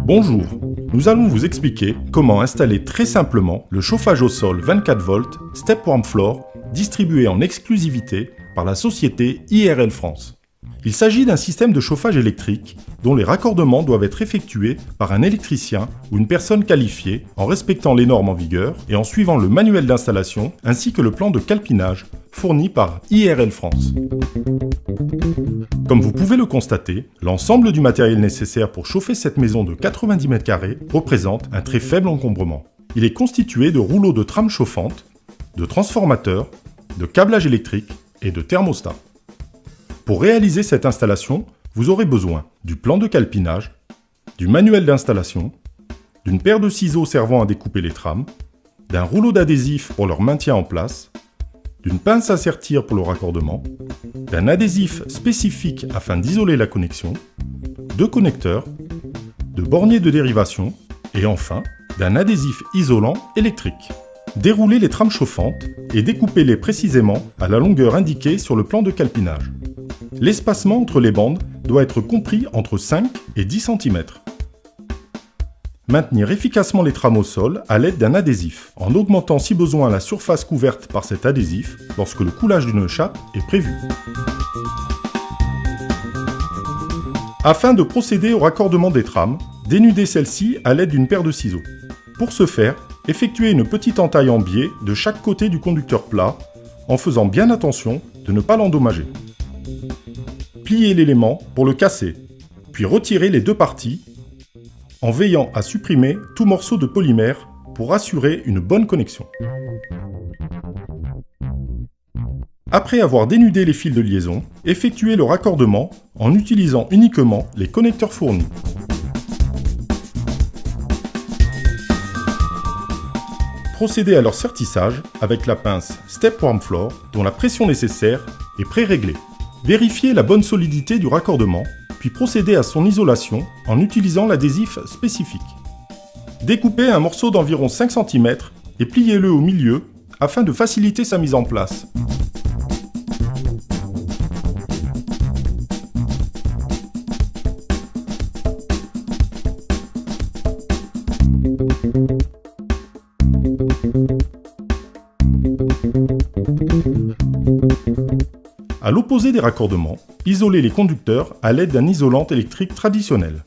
Bonjour, nous allons vous expliquer comment installer très simplement le chauffage au sol 24 volts Step Warm Floor distribué en exclusivité par la société IRL France. Il s'agit d'un système de chauffage électrique dont les raccordements doivent être effectués par un électricien ou une personne qualifiée en respectant les normes en vigueur et en suivant le manuel d'installation ainsi que le plan de calpinage fourni par IRL France. Comme vous pouvez le constater, l'ensemble du matériel nécessaire pour chauffer cette maison de 90 m² représente un très faible encombrement. Il est constitué de rouleaux de trames chauffantes, de transformateurs, de câblage électrique et de thermostats. Pour réaliser cette installation, vous aurez besoin du plan de calpinage, du manuel d'installation, d'une paire de ciseaux servant à découper les trames, d'un rouleau d'adhésif pour leur maintien en place, d'une pince à sertir pour le raccordement, d'un adhésif spécifique afin d'isoler la connexion, de connecteurs, de borniers de dérivation et enfin d'un adhésif isolant électrique. Déroulez les trames chauffantes et découpez-les précisément à la longueur indiquée sur le plan de calpinage. L'espacement entre les bandes doit être compris entre 5 et 10 cm. Maintenir efficacement les trames au sol à l'aide d'un adhésif, en augmentant si besoin la surface couverte par cet adhésif lorsque le coulage d'une chape est prévu. Afin de procéder au raccordement des trames, dénudez celles-ci à l'aide d'une paire de ciseaux. Pour ce faire, effectuez une petite entaille en biais de chaque côté du conducteur plat, en faisant bien attention de ne pas l'endommager. Pliez l'élément pour le casser, puis retirez les deux parties, en veillant à supprimer tout morceau de polymère pour assurer une bonne connexion. Après avoir dénudé les fils de liaison, effectuez le raccordement en utilisant uniquement les connecteurs fournis. Procédez à leur sertissage avec la pince Step Warm Floor dont la pression nécessaire est pré-réglée. Vérifiez la bonne solidité du raccordement, puis procédez à son isolation en utilisant l'adhésif spécifique. Découpez un morceau d'environ 5 cm et pliez-le au milieu afin de faciliter sa mise en place. À l'opposé des raccordements, isolez les conducteurs à l'aide d'un isolant électrique traditionnel.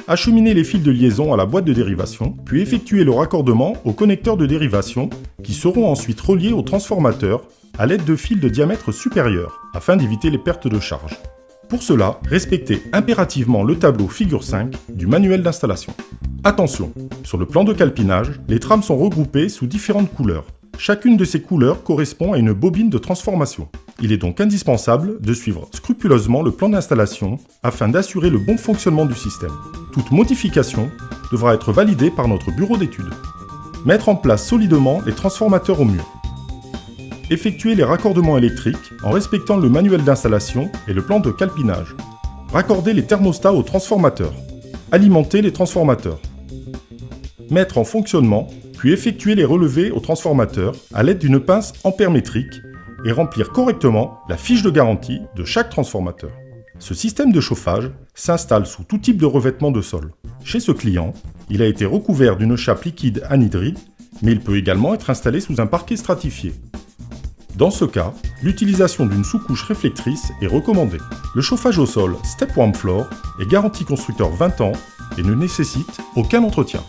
Acheminez les fils de liaison à la boîte de dérivation, puis effectuez le raccordement aux connecteurs de dérivation qui seront ensuite reliés au transformateur à l'aide de fils de diamètre supérieur, afin d'éviter les pertes de charge. Pour cela, respectez impérativement le tableau figure 5 du manuel d'installation. Attention, sur le plan de calpinage, les trames sont regroupées sous différentes couleurs. Chacune de ces couleurs correspond à une bobine de transformation. Il est donc indispensable de suivre scrupuleusement le plan d'installation afin d'assurer le bon fonctionnement du système. Toute modification devra être validée par notre bureau d'études. Mettre en place solidement les transformateurs au mur. Effectuer les raccordements électriques en respectant le manuel d'installation et le plan de calpinage. Raccorder les thermostats aux transformateurs. Alimenter les transformateurs. Mettre en fonctionnement puis effectuer les relevés au transformateur à l'aide d'une pince ampère-métrique et remplir correctement la fiche de garantie de chaque transformateur. Ce système de chauffage s'installe sous tout type de revêtement de sol. Chez ce client, il a été recouvert d'une chape liquide anhydride, mais il peut également être installé sous un parquet stratifié. Dans ce cas, l'utilisation d'une sous-couche réflectrice est recommandée. Le chauffage au sol Step Warm Floor est garanti constructeur 20 ans et ne nécessite aucun entretien.